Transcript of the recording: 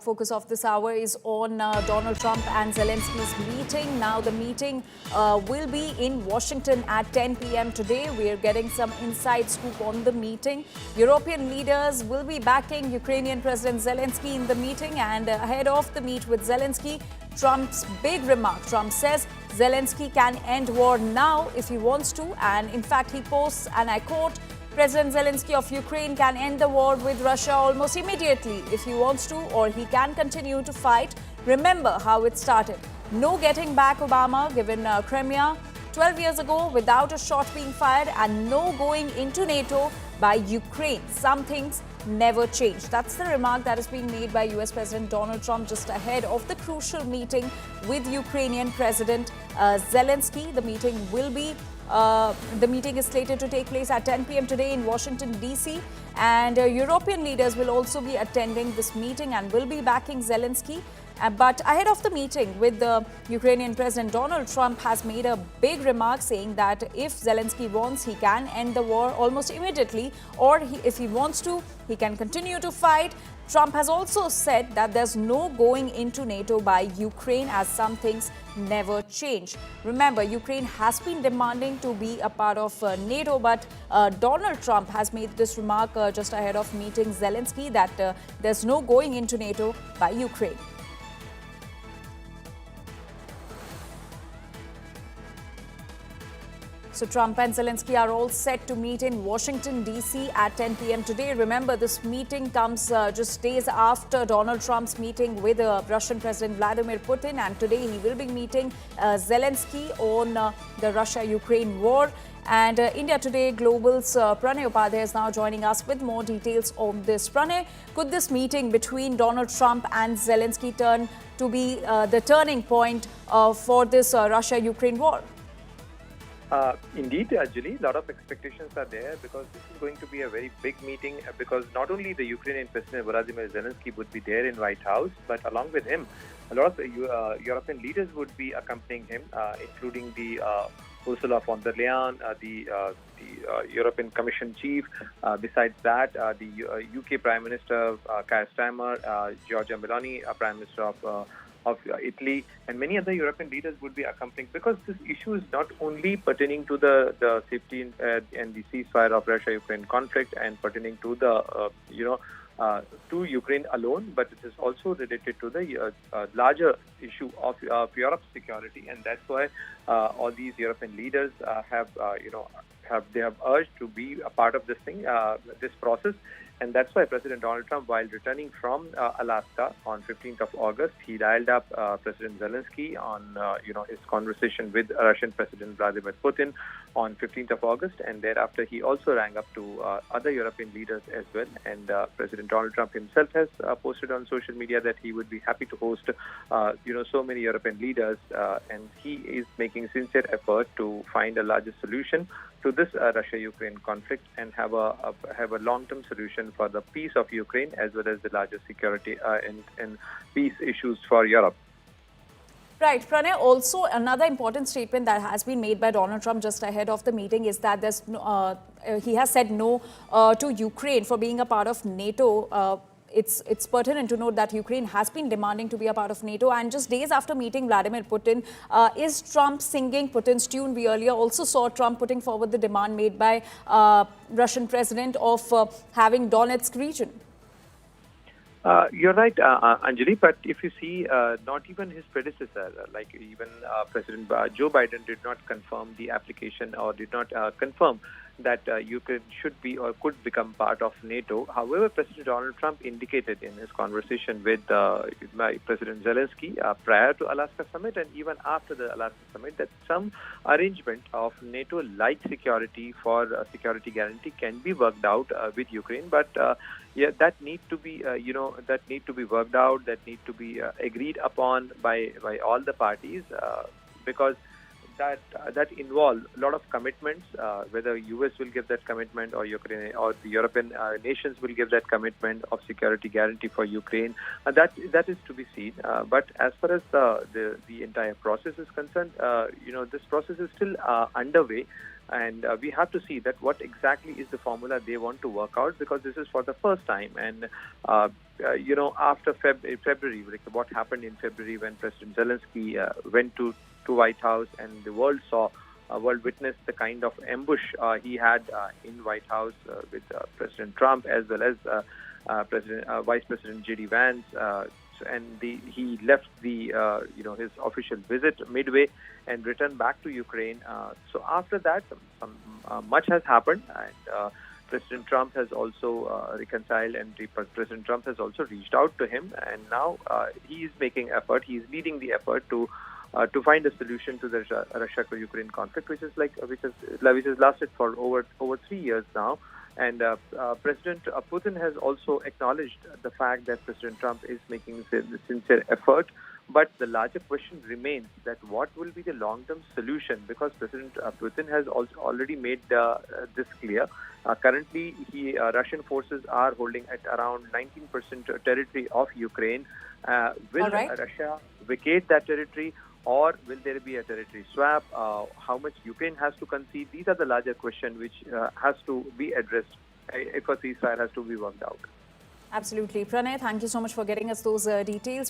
focus of this hour is on Donald Trump and Zelensky's meeting. Now, the meeting will be in Washington at 10 p.m. today. We are getting some inside scoop on the meeting. European leaders will be backing Ukrainian President Zelenskyy in the meeting, and ahead of the meet with Zelenskyy, Trump's big remark. Trump says Zelenskyy can end war now if he wants to, and in fact he posts, and I quote, President Zelenskyy of Ukraine can end the war with Russia almost immediately if he wants to, or he can continue to fight. Remember how it started. No getting back Obama given Crimea 12 years ago without a shot being fired, and no going into NATO by Ukraine. Some things never change. That's the remark that is being made by US President Donald Trump just ahead of the crucial meeting with Ukrainian President Zelenskyy. The meeting is slated to take place at 10 p.m. today in Washington, D.C. And European leaders will also be attending this meeting and will be backing Zelenskyy. But ahead of the meeting with the Ukrainian President, Donald Trump has made a big remark saying that if Zelenskyy wants, he can end the war almost immediately, or if he wants to, he can continue to fight. Trump has also said that there's no going into NATO by Ukraine, as some things never change. Remember, Ukraine has been demanding to be a part of NATO, but Donald Trump has made this remark just ahead of meeting Zelenskyy that there's no going into NATO by Ukraine. So Trump and Zelenskyy are all set to meet in Washington, D.C. at 10 p.m. today. Remember, this meeting comes just days after Donald Trump's meeting with Russian President Vladimir Putin. And today he will be meeting Zelenskyy on the Russia-Ukraine war. And India Today Global's Pranay Upadhyay is now joining us with more details on this. Pranay, could this meeting between Donald Trump and Zelenskyy turn to be the turning point for this Russia-Ukraine war? Indeed, Anjali, a lot of expectations are there because this is going to be a very big meeting, because not only the Ukrainian President Vladimir Zelenskyy would be there in White House, but along with him, a lot of European leaders would be accompanying him, including the Ursula von der Leyen, the European Commission chief. Besides that, the UK Prime Minister Keir Starmer, Giorgia Meloni, Prime Minister of Italy, and many other European leaders would be accompanying, because this issue is not only pertaining to the safety and the ceasefire of Russia-Ukraine conflict and pertaining to the to Ukraine alone, but it is also related to the larger issue of Europe's security, and that's why all these European leaders have urged to be a part of this thing, this process. And that's why President Donald Trump, while returning from Alaska on 15th of August, he dialed up President Zelenskyy on his conversation with Russian President Vladimir Putin on 15th of August, and thereafter he also rang up to other European leaders as well. And President Donald Trump himself has posted on social media that he would be happy to host so many European leaders, and he is making sincere effort to find a larger solution to this Russia-Ukraine conflict and have a long-term solution for the peace of Ukraine, as well as the larger security and peace issues for Europe. Right, Pranay, also another important statement that has been made by Donald Trump just ahead of the meeting is that he has said no to Ukraine for being a part of NATO. It's pertinent to note that Ukraine has been demanding to be a part of NATO, and just days after meeting Vladimir Putin, is Trump singing Putin's tune? We earlier also saw Trump putting forward the demand made by Russian president of having Donetsk region. You're right, Anjali, but if you see, not even his predecessor, like even President Joe Biden did not confirm the application, or did not confirm that Ukraine should be or could become part of NATO. However, President Donald Trump indicated in his conversation with President Zelenskyy prior to Alaska summit and even after the Alaska summit that some arrangement of NATO-like security for security guarantee can be worked out with Ukraine, but that need to be worked out, that need to be agreed upon by all the parties, because that involve a lot of commitments. Whether US will give that commitment, or Ukraine, or the European nations will give that commitment of security guarantee for Ukraine, that is to be seen. But as far as the entire process is concerned, this process is still underway. And we have to see that what exactly is the formula they want to work out, because this is for the first time. And after February, like what happened in February when President Zelenskyy went to White House, and the world witnessed the kind of ambush he had in White House with President Trump, as well as Vice President J.D. Vance, he left his official visit midway and returned back to Ukraine. So after that, much has happened, and President Trump has also reconciled, and President Trump has also reached out to him, and now he is making effort. He is leading the effort to find a solution to the Russia-Ukraine conflict, which has lasted for over 3 years now. And President Putin has also acknowledged the fact that President Trump is making sincere effort. But the larger question remains that what will be the long-term solution, because President Putin has also already made this clear. Currently, Russian forces are holding at around 19% territory of Ukraine. Will Russia vacate that territory, or will there be a territory swap? How much Ukraine has to concede? These are the larger questions which has to be addressed if a ceasefire has to be worked out. Absolutely. Pranay, thank you so much for getting us those details.